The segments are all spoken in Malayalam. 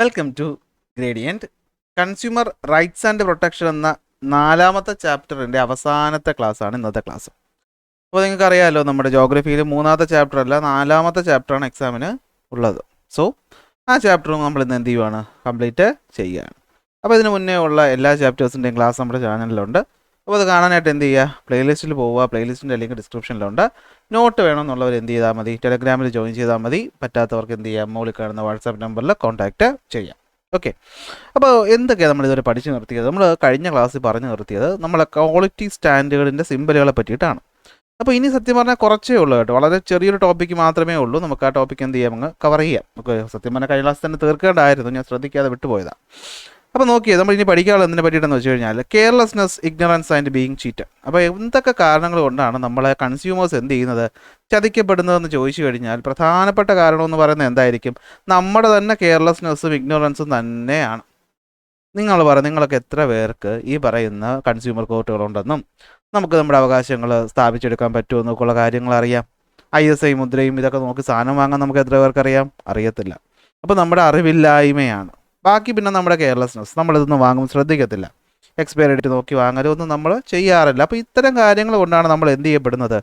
Welcome to gradient. Consumer rights and protection എന്ന 4ാമത്തെ ചാപ്റ്ററിൻ്റെ അവസാനത്തെ ക്ലാസ്സാണ് ഇന്നത്തെ ക്ലാസ്. അപ്പോൾ നിങ്ങൾക്ക് അറിയാമല്ലോ, നമ്മുടെ ജോഗ്രഫിയിൽ 3ാമത്തെ ചാപ്റ്റർ അല്ല 4ാമത്തെ ചാപ്റ്ററാണ് എക്സാമിന് ഉള്ളത്. സോ ആ ചാപ്റ്ററും നമ്മൾ ഇന്ന് എന്ത് ചെയ്യുവാണ്, കംപ്ലീറ്റ് ചെയ്യുകയാണ്. അപ്പോൾ ഇതിന് മുന്നേ ഉള്ള എല്ലാ ചാപ്റ്റേഴ്സിൻ്റെയും ക്ലാസ് നമ്മുടെ ചാനലിലുണ്ട്. അപ്പോൾ അത് കാണാനായിട്ട് എന്ത് ചെയ്യുക, പ്ലേലിസ്റ്റിൽ പോവുക. പ്ലേലിസ്റ്റിൻ്റെ ലിങ്ക് ഡിസ്ക്രിപ്ഷനിലുണ്ട്. നോട്ട് വേണമെന്നുള്ളവർ എന്ത് ചെയ്താൽ മതി, ടെലഗ്രാമിൽ ജോയിൻ ചെയ്താൽ മതി. പറ്റാത്തവർക്ക് എന്ത് ചെയ്യാം, മുകളിൽ കാണുന്ന വാട്സാപ്പ് നമ്പറിൽ കോൺടാക്റ്റ് ചെയ്യാം. ഓക്കെ. അപ്പോൾ എന്തൊക്കെയാണ് നമ്മൾ ഇതുവരെ പഠിച്ചു നിർത്തിയത്? നമ്മൾ കഴിഞ്ഞ ക്ലാസ്സിൽ പറഞ്ഞു നിർത്തിയത് നമ്മളെ ക്വാളിറ്റി സ്റ്റാൻഡേർഡിൻ്റെ സിമ്പലുകളെ പറ്റിയിട്ടാണ്. അപ്പോൾ ഇനി സത്യം പറഞ്ഞാൽ കുറച്ചേ ഉള്ളൂ കേട്ടോ, വളരെ ചെറിയൊരു ടോപ്പിക്ക് മാത്രമേ ഉള്ളൂ. നമുക്ക് ആ ടോപ്പിക്ക് എന്ത് ചെയ്യാം, അങ്ങ് കവർ ചെയ്യാം. നമുക്ക് സത്യം പറഞ്ഞാൽ കഴിഞ്ഞ ക്ലാസ് തന്നെ തീർക്കേണ്ടായിരുന്നു, ഞാൻ ശ്രദ്ധിക്കാതെ വിട്ടുപോയതാണ്. അപ്പോൾ നോക്കിയേ, നമ്മൾ ഇനി പഠിക്കാനുള്ളത് എന്തിനെ പറ്റിയിട്ടെന്ന് വെച്ച് കഴിഞ്ഞാൽ carelessness, ignorance and being cheated. അപ്പോൾ എന്തൊക്കെ കാരണങ്ങൾ കൊണ്ടാണ് നമ്മളെ കൺസ്യൂമേഴ്സ് എന്ത് ചെയ്യുന്നത്, ചതിക്കപ്പെടുന്നതെന്ന് ചോദിച്ചു കഴിഞ്ഞാൽ പ്രധാനപ്പെട്ട കാരണം എന്ന് പറയുന്നത് എന്തായിരിക്കും? നമ്മുടെ തന്നെ കെയർലെസ്നെസ്സും ഇഗ്നോറൻസും തന്നെയാണ്. നിങ്ങൾ പറ, നിങ്ങളൊക്കെ എത്ര പേർക്ക് ഈ പറയുന്ന കൺസ്യൂമർ കോർട്ടുകളുണ്ടെന്നും നമുക്ക് നമ്മുടെ അവകാശങ്ങൾ സ്ഥാപിച്ചെടുക്കാൻ പറ്റുമെന്നൊക്കെയുള്ള കാര്യങ്ങൾ അറിയാം? ISI മുദ്രയും ഇതൊക്കെ നോക്കി സാധനം വാങ്ങാൻ നമുക്ക് എത്ര പേർക്കറിയാം? അറിയത്തില്ല. അപ്പോൾ നമ്മുടെ അറിവില്ലായ്മയാണ്. ബാക്കി പിന്നെ നമ്മുടെ കെയർലെസ്നെസ്, നമ്മളിതൊന്നും വാങ്ങുമ്പോൾ ശ്രദ്ധിക്കത്തില്ല, എക്സ്പയറി ഡേറ്റ് നോക്കി വാങ്ങലൊന്നും നമ്മൾ ചെയ്യാറില്ല. അപ്പോൾ ഇത്തരം കാര്യങ്ങൾ കൊണ്ടാണ് നമ്മൾ എന്ത് ചെയ്യപ്പെടുന്നത്,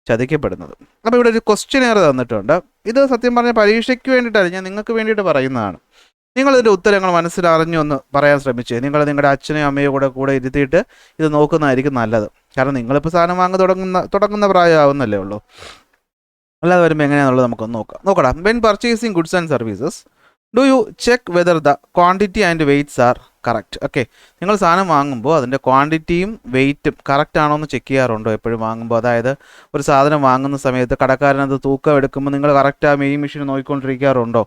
ചതിക്കപ്പെടുന്നത്. അപ്പോൾ ഇവിടെ ഒരു ക്വസ്റ്റ്യനെയർ തന്നിട്ടുണ്ട്. ഇത് സത്യം പറഞ്ഞാൽ പരീക്ഷയ്ക്ക് വേണ്ടിയിട്ടല്ല, ഞാൻ നിങ്ങൾക്ക് വേണ്ടിയിട്ട് പറയുന്നതാണ്. നിങ്ങളിതിൻ്റെ ഉത്തരങ്ങൾ മനസ്സിലറിഞ്ഞു ഒന്ന് പറയാൻ ശ്രമിച്ചേ. നിങ്ങൾ നിങ്ങളുടെ അച്ഛനെയും അമ്മയോ കൂടെ ഇരുത്തിയിട്ട് ഇത് നോക്കുന്നതായിരിക്കും നല്ലത്. കാരണം നിങ്ങളിപ്പോൾ സാധനം വാങ്ങി തുടങ്ങുന്ന പ്രായമാവുന്നല്ലേ ഉള്ളൂ. അല്ലാതെ വരുമ്പോൾ എങ്ങനെയാണെന്നുള്ളത് നമുക്കൊന്ന് നോക്കാം. When purchasing goods and services, do you check whether the quantity and weights are correct? Okay, നിങ്ങൾ സാധനം വാങ്ങുമ്പോൾ അതിൻ്റെ ക്വാണ്ടിറ്റിയും വെയ്റ്റും കറക്റ്റ് ആണോ എന്ന് ചെക്ക് ചെയ്യാറുണ്ടോ എപ്പോഴും വാങ്ങുമ്പോൾ? അതായത് ഒരു സാധനം വാങ്ങുന്ന സമയത്ത് കടക്കാരനത് തൂക്കം എടുക്കുമ്പോൾ നിങ്ങൾ കറക്റ്റ് ആ മെയിൻ മെഷീൻ നോക്കിക്കൊണ്ടിരിക്കാറുണ്ടോ?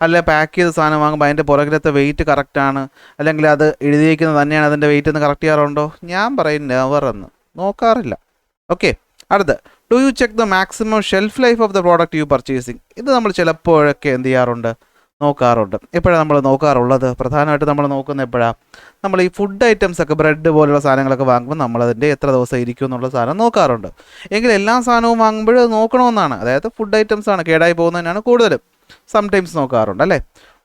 അല്ലെ പാക്ക് ചെയ്ത സാധനം വാങ്ങുമ്പോൾ അതിൻ്റെ പുറകിലത്തെ വെയിറ്റ് കറക്റ്റാണ്, അല്ലെങ്കിൽ അത് എഴുതിയിരിക്കുന്നത് തന്നെയാണ് അതിൻ്റെ വെയിറ്റ് എന്ന് കറക്റ്റ് ചെയ്യാറുണ്ടോ? ഞാൻ പറയും നെവർ എന്ന്, നോക്കാറില്ല. ഓക്കെ. അടുത്ത്, do you check the maximum shelf life of the product you purchasing? ഇത് നമ്മൾ ചിലപ്പോഴൊക്കെ എന്ത് ചെയ്യാറുണ്ട്, നോക്കാറുണ്ട്. എപ്പോഴാണ് നമ്മൾ നോക്കാറുള്ളത്? പ്രധാനമായിട്ട് നമ്മൾ നോക്കുന്നത് എപ്പോഴാണ്? നമ്മൾ ഈ ഫുഡ് ഐറ്റംസ് ഒക്കെ, ബ്രെഡ് പോലുള്ള സാധനങ്ങളൊക്കെ വാങ്ങുമ്പോൾ നമ്മളതിൻ്റെ എത്ര ദിവസം ഇരിക്കും എന്നുള്ള സാധനം നോക്കാറുണ്ട്. എങ്കിൽ എല്ലാ സാധനവും വാങ്ങുമ്പോഴും അത് നോക്കണമെന്നാണ്. അതായത് ഫുഡ് ഐറ്റംസ് ആണ്, കേടായി പോകുന്നതിനാണ് കൂടുതലും സംടൈംസ് നോക്കാറുണ്ട് അല്ലേ.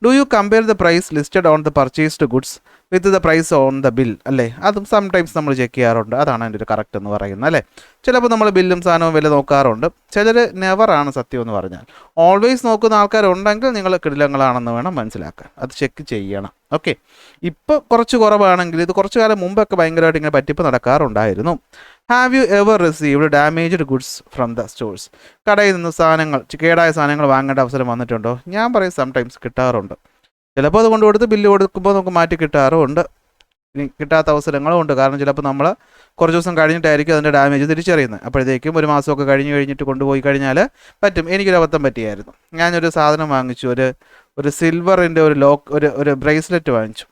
Do you compare the price listed on the purchased goods with the price on the bill? അല്ലേ, അതും സംടൈംസ് നമ്മൾ ചെക്ക് ചെയ്യാറുണ്ട്. അതാണ് അതിൻ്റെ ഒരു കറക്റ്റ് എന്ന് പറയുന്നത് അല്ലേ. ചിലപ്പോൾ നമ്മൾ ബില്ലും സാധനവും വില നോക്കാറുണ്ട്. ചിലർ നെവറാണ് സത്യം എന്ന് പറഞ്ഞാൽ. ഓൾവേസ് നോക്കുന്ന ആൾക്കാരുണ്ടെങ്കിൽ നിങ്ങൾ കിടിലങ്ങളാണെന്ന് വേണം മനസ്സിലാക്കാൻ. അത് ചെക്ക് ചെയ്യണം. ഓക്കെ. ഇപ്പോൾ കുറച്ച് കുറവാണെങ്കിൽ, ഇത് കുറച്ച് കാലം മുമ്പൊക്കെ ഭയങ്കരമായിട്ട് ഇങ്ങനെ പറ്റിപ്പ് നടക്കാറുണ്ടായിരുന്നു. Have you ever received damaged goods from the stores? കടയിൽ നിന്ന് സാധനങ്ങൾ, കേടായ സാധനങ്ങൾ വാങ്ങേണ്ട അവസരം വന്നിട്ടുണ്ടോ? ഞാൻ പറയും സംടൈംസ് കിട്ടാറുണ്ട്. ചിലപ്പോൾ അത് കൊണ്ടുകൊടുത്ത് ബില്ല് കൊടുക്കുമ്പോൾ നമുക്ക് മാറ്റി കിട്ടാറുമുണ്ട്. ഇനി കിട്ടാത്ത അവസരങ്ങളും ഉണ്ട്. കാരണം ചിലപ്പോൾ നമ്മൾ കുറച്ച് ദിവസം കഴിഞ്ഞിട്ടായിരിക്കും അതിൻ്റെ ഡാമേജ് തിരിച്ചറിയുന്നത്. അപ്പോഴത്തേക്കും ഒരു മാസമൊക്കെ കഴിഞ്ഞിട്ട് കൊണ്ടുപോയി കഴിഞ്ഞാൽ പറ്റും. എനിക്കൊരു അബദ്ധം പറ്റിയായിരുന്നു. ഞാനൊരു സാധനം വാങ്ങിച്ചു, ഒരു സിൽവറിൻ്റെ ഒരു ബ്രേസ്ലെറ്റ് വാങ്ങിച്ചു.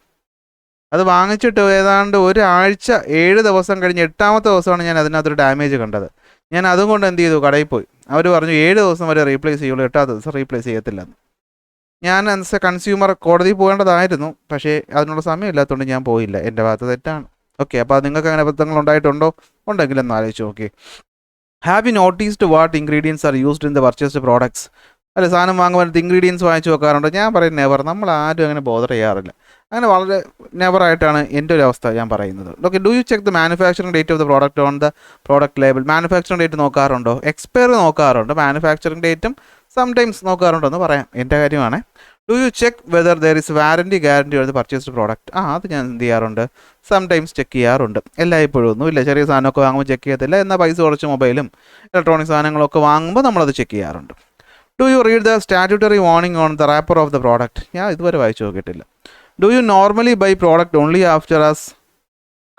അത് വാങ്ങിച്ചിട്ട് ഏതാണ്ട് ഒരാഴ്ച 7 ദിവസം കഴിഞ്ഞ് 8ാമത്തെ ദിവസമാണ് ഞാൻ അതിനകത്തൊരു ഡാമേജ് കണ്ടത്. ഞാൻ അതുകൊണ്ട് എന്ത് ചെയ്തു, കടയിൽ പോയി. അവർ പറഞ്ഞു 7 ദിവസം വരെ റീപ്ലേസ് ചെയ്യുള്ളൂ, 8ാമത്തെ ദിവസം റീപ്ലേസ് ചെയ്യത്തില്ലെന്ന്. ഞാൻ ആസ് എ കൺസ്യൂമർ കോടതിയിൽ പോകേണ്ടതായിരുന്നു, പക്ഷേ അതിനുള്ള സമയമില്ലാത്തതുകൊണ്ട് ഞാൻ പോയില്ല. എൻ്റെ ഭാഗത്ത് തെറ്റാണ്. ഓക്കെ. അപ്പോൾ നിങ്ങൾക്ക് അങ്ങനെ അബദ്ധങ്ങൾ ഉണ്ടായിട്ടുണ്ടോ? ഉണ്ടെങ്കിലൊന്ന് ആലോചിച്ച് നോക്കി. Have you noticed what ingredients are used in the purchased products? അല്ലെ, സാധനം വാങ്ങുമ്പോൾ ഇൻഗ്രീഡിയൻസ് വാങ്ങിച്ച് വെക്കാറുണ്ട്? ഞാൻ പറയും നെവർ. നമ്മൾ ആരും അങ്ങനെ ബോധർ ചെയ്യാറില്ല. അങ്ങനെ വളരെ നെവറായിട്ടാണ് എൻ്റെ ഒരു അവസ്ഥ ഞാൻ പറയുന്നത്. Okay. Do you check the manufacturing date of the product on the product label? Manufacturing date നോക്കാറുണ്ടോ? എക്സ്പയറി നോക്കാറുണ്ട്. മാനുഫാക്ചറിംഗ് ഡേറ്റും സംടൈംസ് നോക്കാറുണ്ടെന്ന് പറയാം. എൻ്റെ കാര്യമാണ്. Do you check whether there is warranty guarantee of the purchased product? അത് ഞാൻ എന്ത് ചെയ്യാറുണ്ട്, സംടൈംസ് ചെക്ക് ചെയ്യാറുണ്ട്. എല്ലായ്പ്പോഴും ഒന്നുമില്ല. ചെറിയ സാധനമൊക്കെ വാങ്ങുമ്പോൾ ചെക്ക് ചെയ്യത്തില്ല. എന്നാൽ പൈസ കുറച്ച് മൊബൈലും ഇലക്ട്രോണിക് സാധനങ്ങളൊക്കെ വാങ്ങുമ്പോൾ നമ്മളത് ചെക്ക് ചെയ്യാറുണ്ട്. Do you read the statutory warning on the wrapper of the product? ഞാൻ ഇതുവരെ വായിച്ചു നോക്കിയിട്ടില്ല. Do you normally buy product only after അസ്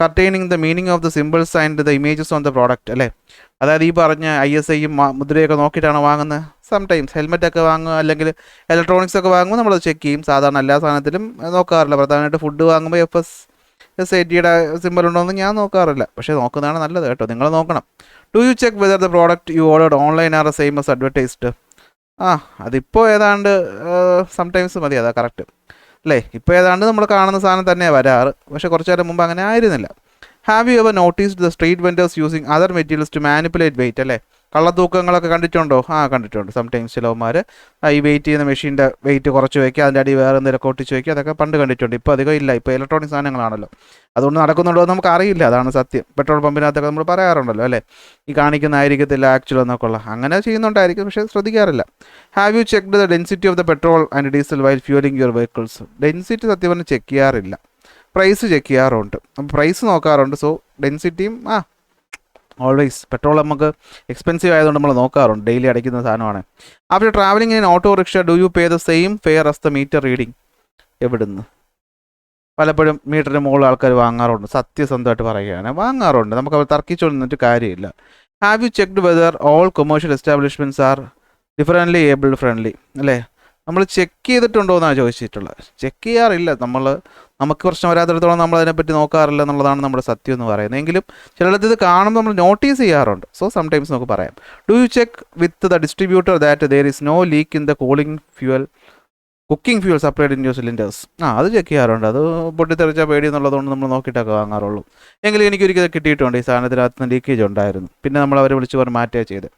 കണ്ടെയ്നിങ് the meaning of the symbols and the images on the product? അല്ലേ, അതായത് ഈ പറഞ്ഞ ISIയും മുദ്രയൊക്കെ നോക്കിയിട്ടാണ് വാങ്ങുന്നത്. സംടൈംസ് ഹെൽമെറ്റൊക്കെ വാങ്ങുക, അല്ലെങ്കിൽ ഇലക്ട്രോണിക്സ് ഒക്കെ വാങ്ങുമ്പോൾ നമ്മളത് ചെക്ക് ചെയ്യും. സാധാരണ എല്ലാ സാധനത്തിലും നോക്കാറില്ല. പ്രധാനമായിട്ട് ഫുഡ് വാങ്ങുമ്പോൾ FSSAITയുടെ സിമ്പിൾ ഉണ്ടോ എന്ന് ഞാൻ നോക്കാറില്ല. പക്ഷേ നോക്കുന്നതാണ് നല്ലത് കേട്ടോ, നിങ്ങൾ നോക്കണം. Do you check whether the product you ordered online are same as advertised? അതിപ്പോൾ ഏതാണ്ട് സംടൈംസ് മതി, അതാ കറക്റ്റ് അല്ലേ. ഇപ്പോൾ ഏതാണ്ട് നമ്മൾ കാണുന്ന സാധനം തന്നെയാണ് വരാറ്. പക്ഷേ കുറച്ച് നേരം മുമ്പ് അങ്ങനെ ആയിരുന്നില്ല. Have you ever noticed the street vendors using other materials to manipulate weight? അല്ലേ, കള്ളത്തൂക്കങ്ങളൊക്കെ കണ്ടിട്ടുണ്ടോ? കണ്ടിട്ടുണ്ട്. സംടൈംസ് ചിലവന്മാർ ഈ വെയിറ്റ് ചെയ്യുന്ന മെഷീൻ്റെ വെയിറ്റ് കുറച്ച് വയ്ക്കുക, അതിൻ്റെ അടി വേറെ എന്തെങ്കിലും ഒട്ടിച്ച് വയ്ക്കുക, അതൊക്കെ പണ്ട് കണ്ടിട്ടുണ്ട്. ഇപ്പോൾ അധികം ഇല്ല, ഇപ്പോൾ ഇലക്ട്രോണിക് സാധനങ്ങളാണല്ലോ. അതുകൊണ്ട് നടക്കുന്നുണ്ടോ എന്ന് നമുക്ക് അറിയില്ല, അതാണ് സത്യം. പെട്രോൾ പമ്പിനകത്തൊക്കെ നമ്മൾ പറയാറുണ്ടല്ലോ അല്ലേ, ഈ കാണിക്കുന്നതായിരിക്കത്തില്ല ആക്ച്വൽ എന്നൊക്കെ ഉള്ള, അങ്ങനെ ചെയ്യുന്നുണ്ടായിരിക്കും, പക്ഷേ ശ്രദ്ധിക്കാറില്ല. Have you checked the density of the petrol and diesel while fuelling your vehicles? Density സത്യം പറഞ്ഞാൽ ചെക്ക് ചെയ്യാറില്ല, പ്രൈസ് ചെക്ക് ചെയ്യാറുണ്ട്. അപ്പോൾ പ്രൈസ് നോക്കാറുണ്ട്. സോ ഡെൻസിറ്റിയും ഓൾവേസ് പെട്രോൾ നമുക്ക് എക്സ്പെൻസീവ് ആയതുകൊണ്ട് നമ്മൾ നോക്കാറുണ്ട്, ഡെയിലി അടയ്ക്കുന്ന സാധനമാണ്. After travelling in auto rickshaw do you pay the same fair as the meter reading? എവിടുന്ന്? പലപ്പോഴും മീറ്ററിന് മുകളിൽ ആൾക്കാർ വാങ്ങാറുണ്ട്, സത്യസന്ധമായിട്ട് പറയുകയാണ്, വാങ്ങാറുണ്ട്. നമുക്ക് അവർ തർക്കിച്ചുകൊണ്ടിട്ട് കാര്യമില്ല. Have you checked whether all commercial establishments are differently abled friendly? അല്ലേ, നമ്മൾ ചെക്ക് ചെയ്തിട്ടുണ്ടോ എന്നാണ് ചോദിച്ചിട്ടുള്ളത്. ചെക്ക് ചെയ്യാറില്ല, നമുക്ക് പ്രശ്നം വരാത്തിടത്തോളം നമ്മൾ അതിനെപ്പറ്റി നോക്കാറില്ല എന്നുള്ളതാണ് നമ്മുടെ സത്യം എന്ന് പറയുന്നത്. എങ്കിലും ചിലടത്ത് ഇത് കാണുമ്പോൾ നമ്മൾ നോട്ടീസ് ചെയ്യാറുണ്ട്. സോ സംടൈംസ് നമുക്ക് പറയാം. Do you check with the distributor that there is no leak in the cooking fuel supplied in your cylinders? അത് ചെക്ക് ചെയ്യാറുണ്ട്. അത് പൊട്ടിത്തെറിച്ച പേടി എന്നുള്ളതുകൊണ്ട് നമ്മൾ നോക്കിയിട്ടൊക്കെ വാങ്ങാറുള്ളൂ. എങ്കിലും എനിക്കൊരിക്കൽ കിട്ടിയിട്ടുണ്ട്, ഈ സാധനത്തിനകത്ത് നിന്ന് ലീക്കേജ് ഉണ്ടായിരുന്നു. പിന്നെ നമ്മൾ അവരെ വിളിച്ച് പറഞ്ഞ് മാറ്റുക ചെയ്ത്.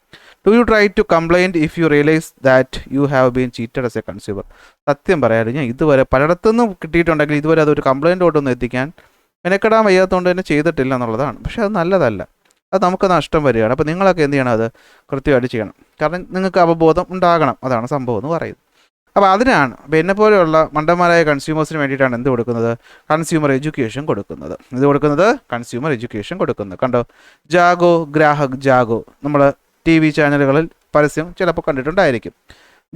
Do you try to complaint if you realise that you have been cheated as a consumer? സത്യം പറയാറ് ഞാൻ ഇതുവരെ പലയിടത്തുനിന്നും കിട്ടിയിട്ടുണ്ടെങ്കിൽ ഇതുവരെ അതൊരു കംപ്ലൈൻറ്റോട്ടൊന്നും എത്തിക്കാൻ മെനക്കെടാൻ വയ്യാത്തതുകൊണ്ട് തന്നെ ചെയ്തിട്ടില്ല എന്നുള്ളതാണ്. പക്ഷേ അത് നല്ലതല്ല, അത് നമുക്ക് നഷ്ടം വരികയാണ്. അപ്പോൾ നിങ്ങളൊക്കെ എന്ത് ചെയ്യണം? അത് കൃത്യമായിട്ട് ചെയ്യണം. കാരണം നിങ്ങൾക്ക് അവബോധം ഉണ്ടാകണം, അതാണ് സംഭവം എന്ന് പറയുന്നത്. അപ്പോൾ അതിനാണ് എന്നെപ്പോലെയുള്ള മണ്ടന്മാരായ കൺസ്യൂമേഴ്സിന് വേണ്ടിയിട്ടാണ് എന്ത് കൊടുക്കുന്നത്? കൺസ്യൂമർ എഡ്യൂക്കേഷൻ കൊടുക്കുന്നത്. ഇത് കൊടുക്കുന്നത് കൺസ്യൂമർ എഡ്യൂക്കേഷൻ കൊടുക്കുന്നത്. കണ്ടോ, ജാഗോ ഗ്രാഹക് ജാഗോ, നമ്മൾ TV ചാനലുകളിൽ പരസ്യം ചിലപ്പോൾ കണ്ടിട്ടുണ്ടായിരിക്കും.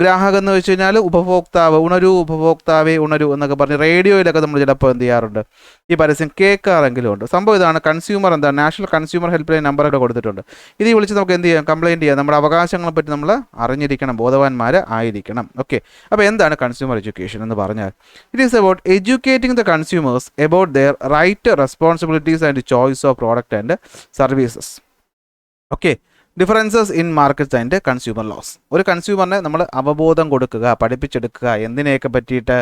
ഗ്രാഹക് എന്ന് വെച്ച് കഴിഞ്ഞാൽ ഉപഭോക്താവ്, ഉണരൂ ഉപഭോക്താവേ ഉണരൂ എന്നൊക്കെ പറഞ്ഞ് റേഡിയോയിലൊക്കെ നമ്മൾ ചിലപ്പോൾ എന്ത് ചെയ്യാറുണ്ട്, ഈ പരസ്യം കേൾക്കാറെങ്കിലും ഉണ്ട്. സംഭവം ഇതാണ്, കൺസ്യൂമർ എന്താണ്, നാഷണൽ കൺസ്യൂമർ ഹെൽപ്പ് ലൈൻ നമ്പറൊക്കെ കൊടുത്തിട്ടുണ്ട്. ഇത് വിളിച്ച് നമുക്ക് എന്ത് ചെയ്യാം? കംപ്ലയിൻറ്റ് ചെയ്യാം. നമ്മുടെ അവകാശങ്ങളെ പറ്റി നമ്മൾ അറിഞ്ഞിരിക്കണം, ബോധവാന്മാർ ആയിരിക്കണം. ഓക്കെ, അപ്പോൾ എന്താണ് കൺസ്യൂമർ എഡ്യൂക്കേഷൻ എന്ന് പറഞ്ഞാൽ? It is about educating the consumers about their right, responsibilities and choice of product and services. Okay, differences in markets and consumer laws. ഒരു കൺസ്യൂമറിനെ നമ്മൾ അവബോധം കൊടുക്കുക, പഠിപ്പിച്ചെടുക്കുക, എന്തിനെയൊക്കെ പറ്റിയിട്ട്?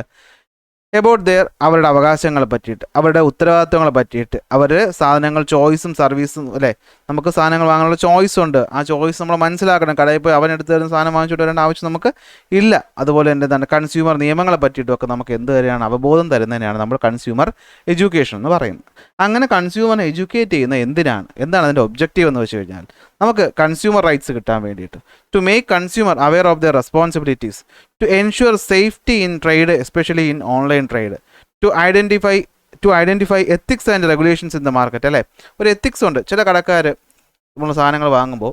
എബൌട്ട് ദെയർ, അവരുടെ അവകാശങ്ങളെ പറ്റിയിട്ട്, അവരുടെ ഉത്തരവാദിത്തങ്ങളെ പറ്റിയിട്ട്, അവരുടെ സാധനങ്ങൾ ചോയ്സും സർവീസും അല്ലേ, നമുക്ക് സാധനങ്ങൾ വാങ്ങാനുള്ള ചോയ്സ് ഉണ്ട്. ആ ചോയ്സ് നമ്മൾ മനസ്സിലാക്കണം. കടയിൽ പോയി അവനെടുത്ത് തരുന്ന സാധനം വാങ്ങിച്ചുകൊണ്ട് വരേണ്ട ആവശ്യം നമുക്ക് ഇല്ല. അതുപോലെ തന്നെ കൺസ്യൂമർ നിയമങ്ങളെ പറ്റിയിട്ടൊക്കെ നമുക്ക് എന്ത് തന്നെയാണ്? അവബോധം തരുന്നതിനാണ് നമ്മൾ കൺസ്യൂമർ എഡ്യൂക്കേഷൻ എന്ന് പറയുന്നത്. അങ്ങനെ കൺസ്യൂമറിനെ എഡ്യൂക്കേറ്റ് ചെയ്യുന്ന എന്താണ് അതിൻ്റെ ഒബ്ജക്റ്റീവ് എന്ന് വെച്ച് കഴിഞ്ഞാൽ, നമുക്ക് കൺസ്യൂമർ റൈറ്റ്സ് കിട്ടാൻ വേണ്ടിയിട്ട്, to make consumer aware of their responsibilities, to ensure safety in trade especially in online trade, to identify ethics and regulations in the market. അല്ലേ, ഒരു എത്തിക്സ് ഉണ്ട്. ചില കടക്കാർ നമ്മൾ സാധനങ്ങൾ വാങ്ങുമ്പോൾ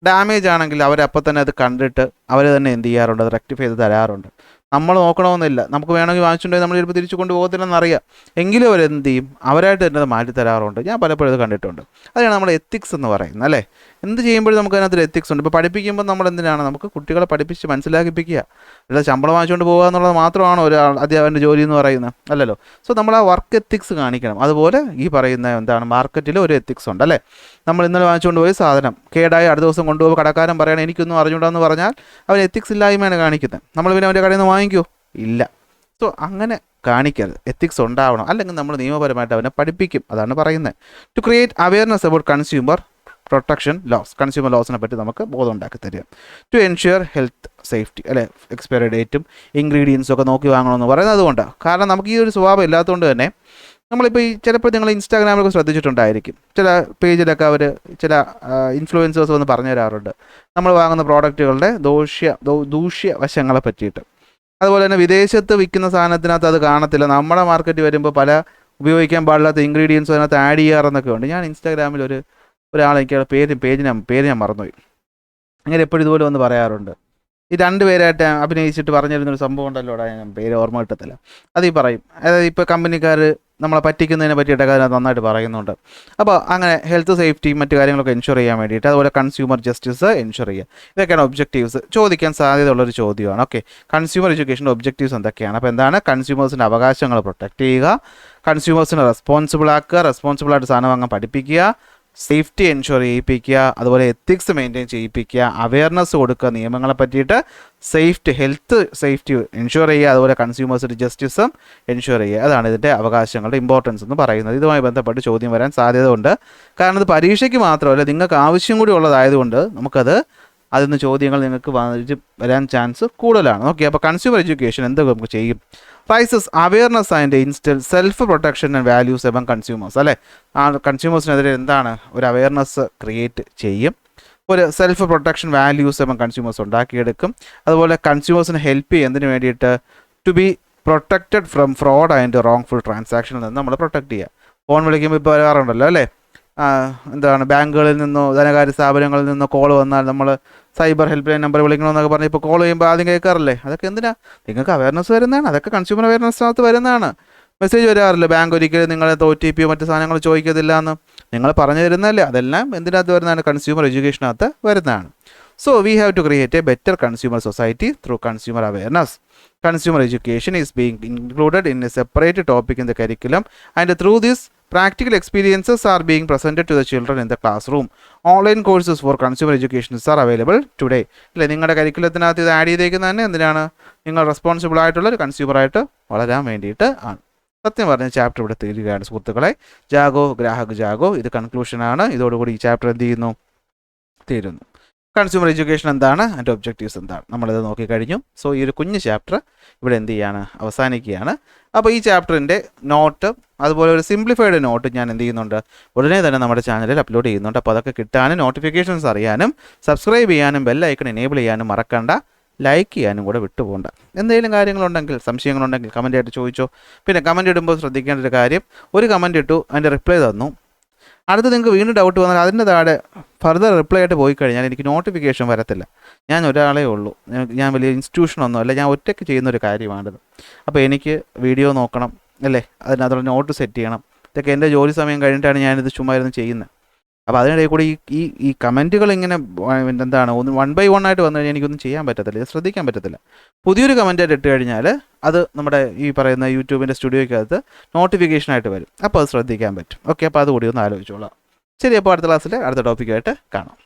ഡാമേജ് ആണെങ്കിൽ അവരപ്പോൾ തന്നെ അത് കണ്ടിട്ട് അവർ തന്നെ എന്ത് ചെയ്യാറുണ്ട്? അത് റെക്ടിഫൈ ചെയ്ത് തരാറുണ്ട്. നമ്മൾ നോക്കണമെന്നില്ല, നമുക്ക് വേണമെങ്കിൽ വാങ്ങിച്ചിട്ടുണ്ടെങ്കിൽ നമ്മൾ ചിലപ്പോൾ തിരിച്ചു കൊണ്ടുപോകത്തില്ലെന്നറിയാം. എങ്കിലും അവരെന്ത് ചെയ്യും? അവരായിട്ട് തന്നെ അത് മാറ്റി തരാറുണ്ട്. ഞാൻ പലപ്പോഴും ഇത് കണ്ടിട്ടുണ്ട്. അതാണ് നമ്മൾ എത്തിക്സ് എന്ന് പറയുന്നത്. അല്ലേ, എന്ത് ചെയ്യുമ്പോഴും നമുക്ക് അതിനകത്തൊരു എത്തിക്സ് ഉണ്ട്. ഇപ്പോൾ പഠിപ്പിക്കുമ്പോൾ നമ്മൾ എന്തിനാണ്? നമുക്ക് കുട്ടികളെ പഠിപ്പിച്ച് മനസ്സിലാക്കിപ്പിക്കുക. അല്ലാതെ ശമ്പളം വാങ്ങിച്ചുകൊണ്ട് പോകുക എന്നുള്ളത് മാത്രമാണോ ഒരു അധ്യാപകൻ്റെ ജോലി എന്ന് പറയുന്നത്? അല്ലല്ലോ. സോ നമ്മൾ ആ വർക്ക് എത്തിക്സ് കാണിക്കണം. അതുപോലെ ഈ പറയുന്ന മാർക്കറ്റിൽ ഒരു എത്തിക്സ് ഉണ്ട്. അല്ലേ, നമ്മൾ ഇന്നലെ വാങ്ങിച്ചുകൊണ്ട് പോയി സാധനം കേടായി അടുത്ത ദിവസം കൊണ്ടുപോകുമ്പോൾ കടക്കാരൻ പറയണം എനിക്കൊന്നും അറിഞ്ഞൂടാന്ന് പറഞ്ഞാൽ അവൻ എത്തിക്സ് ഇല്ലായ്മയാണ് കാണിക്കുന്നത്. നമ്മൾ പിന്നെ അവൻ്റെ കടയിൽ നിന്ന് വാങ്ങിക്കുമോ? ഇല്ല. സോ അങ്ങനെ കാണിക്കരുത്, എത്തിക്സ് ഉണ്ടാവണം. അല്ലെങ്കിൽ നമ്മൾ നിയമപരമായിട്ട് അവനെ പഠിപ്പിക്കും. അതാണ് പറയുന്നത്. To create awareness about consumer protection laws, consumer ലോസിനെ പറ്റി നമുക്ക് ബോധം ഉണ്ടാക്കി തരിക. ടു എൻഷുർ ഹെൽത്ത് സേഫ്റ്റി, അല്ലെ, എക്സ്പയറി ഡേറ്റും ഇൻഗ്രീഡിയൻസും ഒക്കെ നോക്കി വാങ്ങണമെന്ന് പറയുന്നത് അതുകൊണ്ടാണ്. കാരണം നമുക്ക് ഈ ഒരു സ്വഭാവം ഇല്ലാത്തതുകൊണ്ട് തന്നെ നമ്മളിപ്പോൾ ചിലപ്പോൾ നിങ്ങൾ ഇൻസ്റ്റാഗ്രാമിലൊക്കെ ശ്രദ്ധിച്ചിട്ടുണ്ടായിരിക്കും, ചില പേജിലൊക്കെ അവർ ചില ഇൻഫ്ലുവൻസേഴ്സ് വന്ന് പറഞ്ഞു തരാറുണ്ട് നമ്മൾ വാങ്ങുന്ന പ്രോഡക്റ്റുകളുടെ ദൂഷ്യ വശങ്ങളെ പറ്റിയിട്ട്. അതുപോലെ തന്നെ വിദേശത്ത് വിൽക്കുന്ന സാധനത്തിനകത്ത് അത് കാണത്തില്ല. നമ്മുടെ മാർക്കറ്റിൽ വരുമ്പോൾ പല ഉപയോഗിക്കാൻ പാടില്ലാത്ത ഇൻഗ്രീഡിയൻസും അതിനകത്ത് ആഡ് ചെയ്യാറെന്നൊക്കെ ഉണ്ട്. ഞാൻ ഇൻസ്റ്റാഗ്രാമിൽ ഒരാൾ എനിക്ക് പേര് ഞാൻ മറന്നുപോയി. അങ്ങനെ എപ്പോഴും ഇതുപോലെ വന്ന് പറയാറുണ്ട്. ഈ രണ്ടുപേരായിട്ട് അഭിനയിച്ചിട്ട് പറഞ്ഞിരുന്നൊരു സംഭവം ഉണ്ടല്ലോ, ഞാൻ പേര് ഓർമ്മ കിട്ടത്തില്ല. അത് ഈ പറയും, അതായത് ഇപ്പോൾ കമ്പനിക്കാർ നമ്മളെ പറ്റിക്കുന്നതിനെ പറ്റിയിട്ടൊക്കെ അതിനകത്ത് നന്നായിട്ട് പറയുന്നുണ്ട്. അപ്പോൾ അങ്ങനെ ഹെൽത്ത് സേഫ്റ്റിയും മറ്റു കാര്യങ്ങളൊക്കെ എൻഷുർ ചെയ്യാൻ വേണ്ടിയിട്ട്, അതുപോലെ കൺസ്യൂമർ ജസ്റ്റിസ് എൻഷുർ ചെയ്യുക, ഇതൊക്കെയാണ് ഒബ്ജക്റ്റീവ്സ്. ചോദിക്കാൻ സാധ്യതയുള്ളൊരു ചോദ്യമാണ്. ഓക്കെ, കൺസ്യൂമർ എഡ്യൂക്കേഷൻ്റെ ഒബ്ജക്റ്റീവ്സ് എന്തൊക്കെയാണ്? അപ്പോൾ എന്താണ്? കൺസ്യൂമേഴ്സിൻ്റെ അവകാശങ്ങൾ പ്രൊട്ടക്റ്റ് ചെയ്യുക, കൺസ്യൂമേഴ്സിനെ റെസ്പോൺസിബിൾ ആക്കുക, റെസ്പോൺസിബിളായിട്ട് സാധനം വാങ്ങാൻ പഠിപ്പിക്കുക, സേഫ്റ്റി എൻഷുർ ചെയ്യിപ്പിക്കുക, അതുപോലെ എത്തിക്സ് മെയിൻറ്റെയിൻ ചെയ്യിപ്പിക്കുക, അവയർനെസ് കൊടുക്കുക, നിയമങ്ങളെ പറ്റിയിട്ട് ഹെൽത്ത് സേഫ്റ്റി എൻഷുർ ചെയ്യുക, അതുപോലെ കൺസ്യൂമേഴ്സിൻ്റെ ജസ്റ്റിസും എൻഷുർ ചെയ്യുക. അതാണ് ഇതിൻ്റെ അവകാശങ്ങളുടെ ഇമ്പോർട്ടൻസ് എന്ന് പറയുന്നത്. ഇതുമായി ബന്ധപ്പെട്ട് ചോദ്യം വരാൻ സാധ്യത ഉണ്ട്. കാരണം ഇത് പരീക്ഷയ്ക്ക് മാത്രമല്ല, നിങ്ങൾക്ക് ആവശ്യം കൂടി ഉള്ളതായതുകൊണ്ട് അതിൽ നിന്ന് ചോദ്യങ്ങൾ നിങ്ങൾക്ക് വരാൻ ചാൻസ് കൂടുതലാണ്. ഓക്കെ, അപ്പോൾ കൺസ്യൂമർ എഡ്യൂക്കേഷൻ എന്തൊക്കെ നമുക്ക് ചെയ്യും? Raises awareness and instil self protection and values എബങ് കൺസ്യൂമേഴ്സ്. അല്ലേ, ആ കൺസ്യൂമേഴ്സിനെതിരെ എന്താണ് ഒരു അവയർനെസ് ക്രിയേറ്റ് ചെയ്യും, ഒരു സെൽഫ് പ്രൊട്ടക്ഷൻ വാല്യൂസ് എബങ് കൺസ്യൂമേഴ്സ് ഉണ്ടാക്കിയെടുക്കും. അതുപോലെ കൺസ്യൂമേഴ്സിനെ ഹെൽപ്പ് ചെയ്യും എന്തിനു വേണ്ടിയിട്ട്? To be protected from fraud and wrongful ട്രാൻസാക്ഷനിൽ നിന്ന് നമ്മൾ പ്രൊട്ടക്റ്റ് ചെയ്യുക. ഫോൺ വിളിക്കുമ്പോൾ ഇപ്പോൾ വരാറുണ്ടല്ലോ അല്ലേ, എന്താണ് ബാങ്കുകളിൽ നിന്നോ ധനകാര്യ സ്ഥാപനങ്ങളിൽ നിന്നോ കോൾ വന്നാൽ നമ്മൾ സൈബർ ഹെൽപ്പ് ലൈൻ നമ്പർ വിളിക്കണമെന്നൊക്കെ പറഞ്ഞ് ഇപ്പോൾ കോൾ ചെയ്യുമ്പോൾ ആദ്യം കേൾക്കാറില്ലേ? അതൊക്കെ എന്തിനാ? നിങ്ങൾക്ക് അവയർനെസ് വരുന്നതാണ്, അതൊക്കെ കൺസ്യൂമർ അവയർനെസ്സിനകത്ത് വരുന്നതാണ്. മെസ്സേജ് വരാറില്ല, ബാങ്ക് ഒരിക്കലും നിങ്ങളെ OTP മറ്റ് സാധനങ്ങൾ ചോദിക്കത്തില്ല എന്ന് നിങ്ങൾ പറഞ്ഞു തരുന്നതല്ലേ? അതെല്ലാം എന്തിനകത്ത് വരുന്നതാണ്? കൺസ്യൂമർ എഡ്യൂക്കേഷനകത്ത് വരുന്നതാണ്. So we have to create a better consumer society through consumer awareness. Consumer education is being included in a separate topic in the curriculum, and through this practical experiences are being presented to the children in the classroom. Online courses for consumer education are available today. അല്ലേ, നിങ്ങളുടെ കരിക്കുലത്തിനകത്ത് ഇത് ആഡ് ചെയ്തേക്കുന്നത് തന്നെ എന്തിനാണ്? നിങ്ങൾ റെസ്പോൺസിബിൾ ആയിട്ടുള്ള ഒരു കൺസ്യൂമറായിട്ട് വളരാൻ വേണ്ടിയിട്ട് ആണ്. സത്യം പറഞ്ഞ ചാപ്റ്റർ ഇവിടെ തീരുകയാണ് സുഹൃത്തുക്കളെ. ജാഗോ ഗ്രാഹക് ജാഗോ, ഇത് കൺക്ലൂഷനാണ്. ഇതോടുകൂടി ഈ ചാപ്റ്റർ എന്ത് ചെയ്യുന്നു? തീരുന്നു. കൺസ്യൂമർ എഡ്യൂക്കേഷൻ എന്താണ്, അതിൻ്റെ ഒബ്ജക്റ്റീവ്സ് എന്താണ്, നമ്മളിത് നോക്കിക്കഴിഞ്ഞു. സോ ഈ ഒരു കുഞ്ഞ് ചാപ്റ്റർ ഇവിടെ എന്ത് ചെയ്യാണ്? അവസാനിക്കുകയാണ്. അപ്പോൾ ഈ ചാപ്റ്ററിൻ്റെ നോട്ട്, അതുപോലെ ഒരു സിംപ്ലിഫൈഡ് നോട്ട് ഞാൻ എന്ത് ചെയ്യുന്നുണ്ട്? ഉടനെ തന്നെ നമ്മുടെ ചാനലിൽ അപ്ലോഡ് ചെയ്യുന്നുണ്ട്. അപ്പോൾ അതൊക്കെ കിട്ടാനും നോട്ടിഫിക്കേഷൻസ് അറിയാനും സബ്സ്ക്രൈബ് ചെയ്യാനും ബെൽ ഐക്കൺ എനേബിൾ ചെയ്യാനും മറക്കണ്ട. ലൈക്ക് ചെയ്യാനും കൂടെ വിട്ടുപോകണ്ട. എന്തെങ്കിലും കാര്യങ്ങളുണ്ടെങ്കിൽ, സംശയങ്ങളുണ്ടെങ്കിൽ കമൻ്റ് ആയിട്ട് ചോദിച്ചോ. പിന്നെ കമൻ്റ് ഇടുമ്പോൾ ശ്രദ്ധിക്കേണ്ട ഒരു കാര്യം, ഒരു കമൻ്റ് ഇട്ടു, അതിൻ്റെ റിപ്ലൈ തന്നു, അടുത്ത് നിങ്ങൾക്ക് വീണ്ടും ഡൗട്ട് വന്നാൽ അതിൻ്റെ താഴെ ഫർദർ റിപ്ലൈ ആയിട്ട് പോയി കഴിഞ്ഞാൽ എനിക്ക് നോട്ടിഫിക്കേഷൻ വരത്തില്ല. ഞാൻ ഒരാളേ ഉള്ളൂ, ഞാൻ വലിയ ഇൻസ്റ്റിറ്റ്യൂഷനൊന്നും അല്ല, ഞാൻ ഒറ്റയ്ക്ക് ചെയ്യുന്നൊരു കാര്യമാണിത്. അപ്പോൾ എനിക്ക് വീഡിയോ നോക്കണം അല്ലേ, അതിനകത്തുള്ള നോട്ട് സെറ്റ് ചെയ്യണം. ഇതൊക്കെ എൻ്റെ ജോലി സമയം കഴിഞ്ഞിട്ടാണ് ഞാനിത് ചുമ്മാ ഇരുന്ന് ചെയ്യുന്നത്. അപ്പോൾ അതിനിടയിൽ കൂടി ഈ കമൻറ്റുകൾ ഇങ്ങനെ എന്താണ് 1 by 1 ആയിട്ട് വന്നു കഴിഞ്ഞാൽ എനിക്കൊന്നും ചെയ്യാൻ പറ്റത്തില്ല, ഇത് ശ്രദ്ധിക്കാൻ പറ്റത്തില്ല. പുതിയൊരു കമൻറ്റായിട്ട് ഇട്ട് കഴിഞ്ഞാൽ അത് നമ്മുടെ ഈ പറയുന്ന യൂട്യൂബിൻ്റെ സ്റ്റുഡിയോയ്ക്കകത്ത് നോട്ടിഫിക്കേഷനായിട്ട് വരും. അപ്പോൾ അത് ശ്രദ്ധിക്കാൻ പറ്റും. ഓക്കെ, അപ്പോൾ അതുകൂടി ഒന്ന് ആലോചിച്ചോളാം. ശരി, അപ്പോൾ അടുത്ത ക്ലാസ്സിൽ അടുത്ത ടോപ്പിക്കായിട്ട് കാണാം.